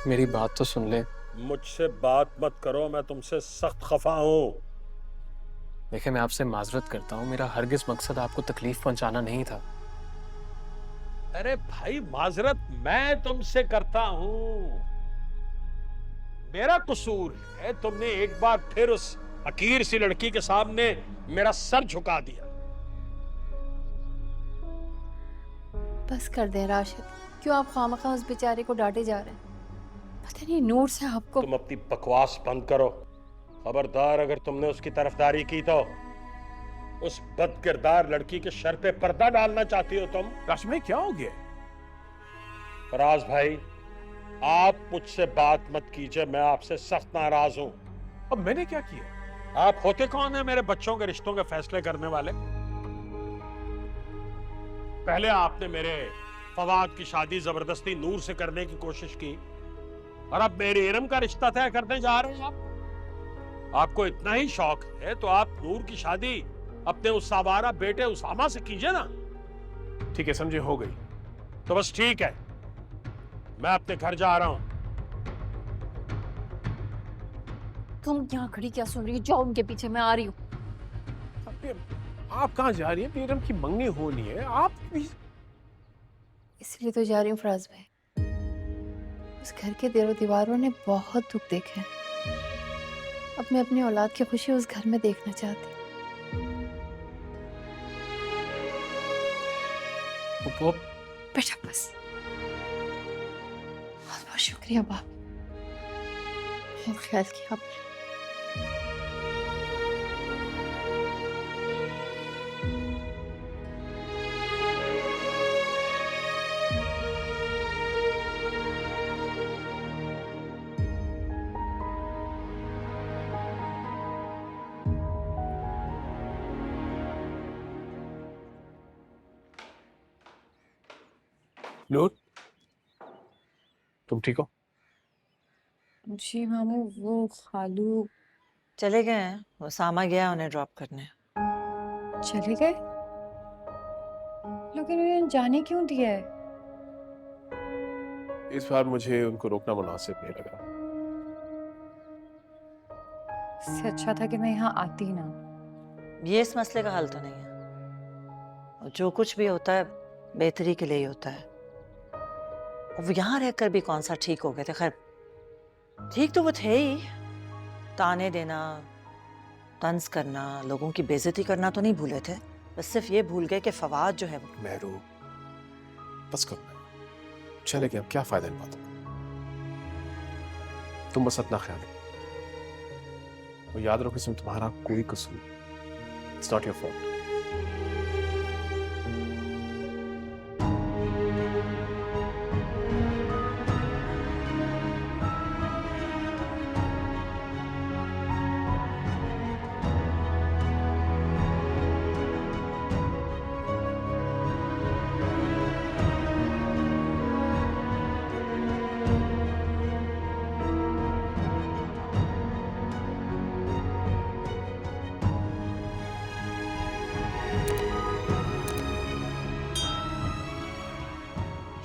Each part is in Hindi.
मेरी बात तो सुन ले। मुझसे बात मत करो, मैं तुमसे सख्त खफा हूं। देखिए, मैं आपसे माजरत करता हूँ, मेरा हरगिज मकसद आपको तकलीफ पहुंचाना नहीं था। अरे भाई, माजरत मैं तुमसे करता हूं। मेरा कसूर है तुमने एक बार फिर उस हकीर सी लड़की के सामने मेरा सर झुका दिया। बस कर दे राशिद, क्यों आप खामखा उस बेचारे को डांटे जा रहे हैं? पता नहीं नूर से आपको। तुम अपनी बकवास बंद करो। खबरदार, अगर तुमने उसकी तरफदारी की तो उस बदकिरदार लड़की के सर पे पर्दा डालना चाहती हो तुम। राशिद भाई क्या हो गया? फराज भाई, आप मुझसे बात मत कीजिए, मैं आपसे सख्त नाराज हूं। अब मैंने क्या किया? आप होते कौन है मेरे बच्चों के रिश्तों के फैसले करने वाले? पहले आपने मेरे फवाद की शादी जबरदस्ती नूर से करने की कोशिश की, और अब मेरे इरम का रिश्ता तय करने जा रहे हैं आप। आपको इतना ही शौक है तो आप नूर की शादी अपने उस सावारा बेटे उसामा से कीजिए ना। ठीक है, समझे, हो गई। तो बस ठीक है, मैं अपने घर जा रहा हूं। तुम यहाँ खड़ी क्या सुन रही हो? जाओ उनके पीछे, मैं आ रही हूँ। आप कहाँ जा रही हैं? बेरम की मंगनी होनी है, आप भी। इसलिए तो जा रही हूँ फराज भाई। उस घर के दीवारों ने बहुत दुख देखे हैं। अब मैं अपनी औलाद की खुशी उस घर में देखना चाहती हूँ। वो बेटा बस, बहुत बहुत शुक्रिया बाप, बहुत ख्याल किया आपने। नूर, तुम ठीक हो? जी मामू, वो खालू चले गए हैं, वो सामा गया उन्हें ड्रॉप करने। चले गए, लेकिन उन्हें जाने क्यों दिया है? इस बार मुझे उनको रोकना मुनासिब नहीं लगा। इससे अच्छा था कि मैं यहाँ आती ना। ये इस मसले का हल तो नहीं है, और जो कुछ भी होता है बेहतरी के लिए ही होता है। और वो यहाँ रहकर भी कौन सा ठीक हो गए थे? खैर, ठीक तो वो थे ही। ताने देना, तंज करना, लोगों की बेइज्जती करना तो नहीं भूले थे। बस सिर्फ ये भूल गए कि फवाद जो है वो। मेहरू, बस करो। चले गए, अब क्या फायदा इन बातों का? तुम बस अपना ख्याल रखो, और याद रखो इसमें तुम्हारा कोई कसूर। It's not your fault.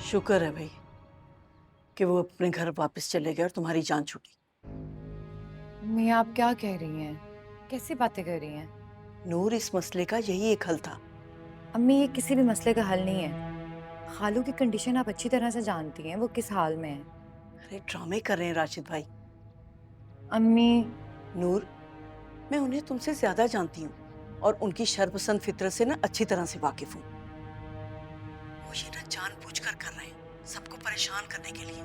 शुक्र है भाई कि वो अपने घर वापस चले गए और तुम्हारी जान छूटी। मम्मी आप क्या कह रही हैं? कैसी बातें कर रही हैं? नूर, इस मसले का यही एक हल था। अम्मी, ये किसी भी मसले का हल नहीं है। खालू की कंडीशन आप अच्छी तरह से जानती हैं, वो किस हाल में है। अरे ड्रामे कर रहे हैं राशिद भाई। अम्मी, नूर, मैं उन्हें तुमसे ज्यादा जानती हूँ और उनकी शर्पसंद फितरत से ना अच्छी तरह से वाकिफ हूँ। वो ये ना जानबूझकर कर रहे हैं, सबको परेशान करने के लिए।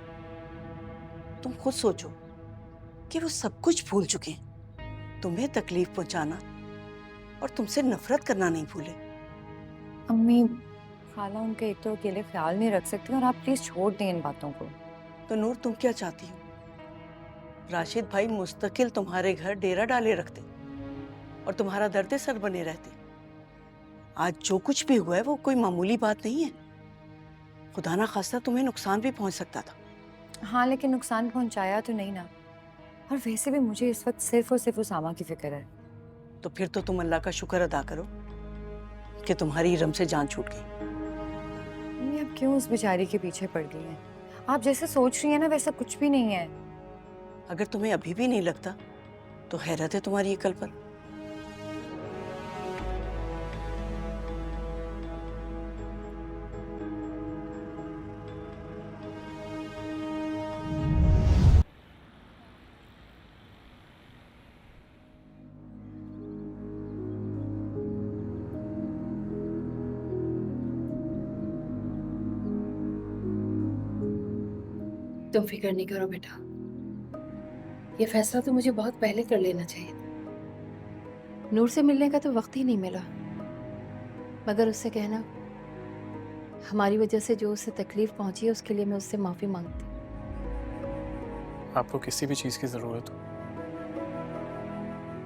तुम खुद सोचो कि वो सब कुछ भूल चुके हैं, तुम्हें तकलीफ पहुंचाना और तुमसे नफरत करना नहीं भूले। अम्मी, खाला उनका एक तो अकेले ख्याल नहीं रख सकती, और आप प्लीज छोड़ दें इन बातों को। तो नूर, तुम क्या चाहती हो? राशिद भाई मुस्तकिल तुम्हारे घर डेरा डाले रखते और तुम्हारा दर्द सर बने रहते। आज जो कुछ भी हुआ है वो कोई मामूली बात नहीं है। खुदा ना खास्ता तुम्हें नुकसान भी पहुंच सकता था। हाँ, लेकिन नुकसान पहुंचाया तो नहीं ना। और वैसे भी मुझे इस वक्त सिर्फ और सिर्फ उसामा की फिक्र है। तो फिर तो तुम अल्लाह का शुक्र अदा करो कि तुम्हारी इरम से जान छूट गई। मम्मी, अब क्यों उस बेचारी के पीछे पड़ गई हैं? आप जैसे सोच रही हैं ना वैसा कुछ भी नहीं है। अगर तुम्हें अभी भी नहीं लगता तो हैरत है तुम्हारी अकल पर। तुम फिक्र नहीं करो बेटा, ये फैसला तो मुझे बहुत पहले कर लेना चाहिए था। नूर से मिलने का तो वक्त ही नहीं मिला, मगर उससे कहना हमारी वजह से जो उसे तकलीफ पहुंची है उसके लिए मैं उससे माफी मांगती हूँ। आपको किसी भी चीज़ की ज़रूरत हो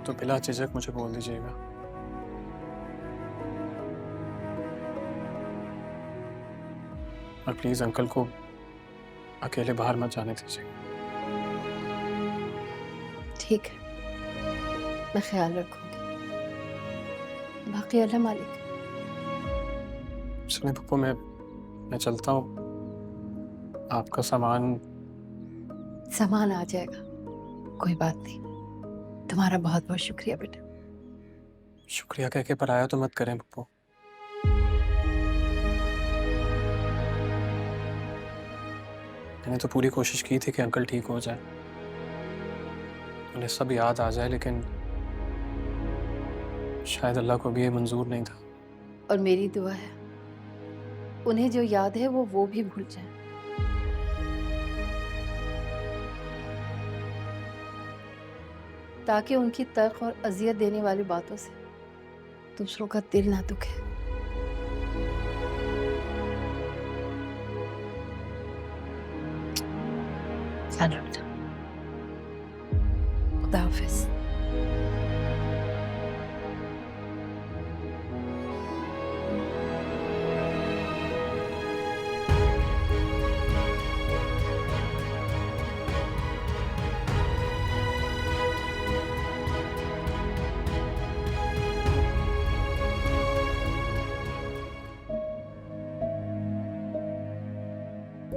तो बिला झिझक मुझे बोल दीजिएगा। और प्लीज़ अंकल को अकेले बाहर मत जाने दीजिए। ठीक है, मैं ख्याल रखूंगी। बाकी अल्लाह मालिक। सुने पप्पू, मैं चलता हूँ। आपका सामान आ जाएगा, कोई बात नहीं। तुम्हारा बहुत बहुत शुक्रिया बेटा। शुक्रिया कह के पराया तो मत करें पप्पू। मैंने तो पूरी कोशिश की थी कि अंकल ठीक हो जाए, उन्हें सब याद आ जाए, लेकिन शायद अल्लाह को भी ये मंजूर नहीं था। और मेरी दुआ है उन्हें जो याद है वो भी भूल जाए, ताकि उनकी तल्ख और अजियत देने वाली बातों से दूसरों का दिल ना दुखे। खुदा हाफिज।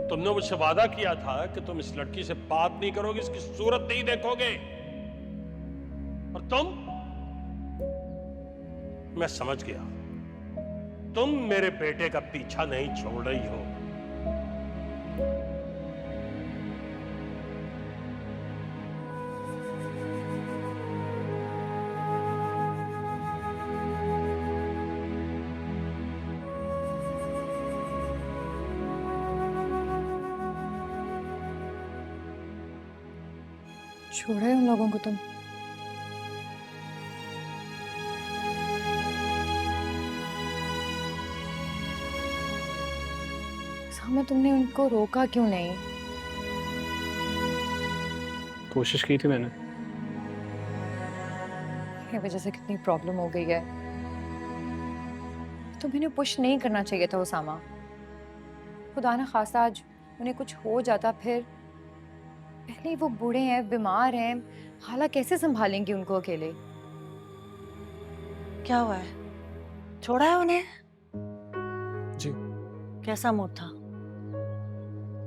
तुमने मुझसे वादा किया था कि तुम इस लड़की से बात नहीं करोगे, इसकी सूरत नहीं देखोगे, और तुम, मैं समझ गया, तुम मेरे बेटे का पीछा नहीं छोड़ रही हो। छोड़ा है उन लोगों को तुम? सामने तुमने उनको रोका क्यों नहीं? कोशिश की थी मैंने। ये वजह से कितनी प्रॉब्लम हो गई है। तुम्हें इन्हें पुश नहीं करना चाहिए था उसामा। खुदा ना खासा आज उन्हें कुछ हो जाता, फिर पहले ही वो बूढ़े हैं, बीमार हैं, खाला कैसे संभालेंगी उनको अकेले? क्या हुआ है? छोड़ा है उन्हें? जी। कैसा मूड था?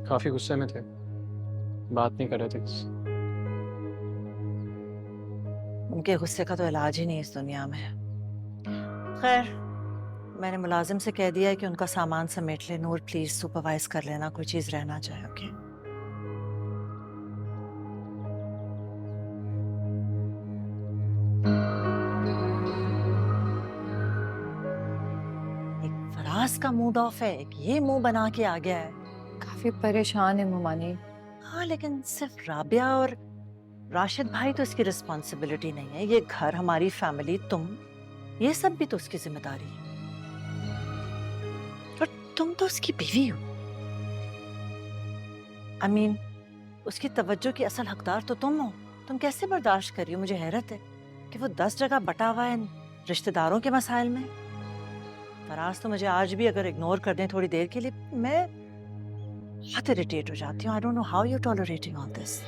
काफी गुस्से में थे, बात नहीं कर रहे थे। उनके गुस्से का तो इलाज ही नहीं इस दुनिया में। खैर, मैंने मुलाजिम से कह दिया है कि उनका सामान समेट ले। नूर प्लीज सुपरवाइज कर लेना, कोई चीज रहना चाहे। ओके? एक फराज का मूड ऑफ है, एक ये मुंह बना के आ गया है। काफी परेशान है मुमानी। हाँ, लेकिन सिर्फ राबिया और राशिद भाई तो इसकी रिस्पॉन्सिबिलिटी नहीं है। ये घर, हमारी फैमिली, तुम, ये सब भी तो उसकी जिम्मेदारी है। और तुम तो उसकी बीवी हो। I mean, उसकी तवज्जो की असल हकदार तो तुम हो। तुम कैसे बर्दाश्त कर रही हो? मुझे हैरत है कि वो 10 जगह बटा हुआ है रिश्तेदारों के मसाइल में। फराज तो मुझे आज भी अगर इग्नोर कर दें थोड़ी देर के लिए, मैं बहुत इरिटेट हो जाती हूँ। I don't know how you tolerating all this.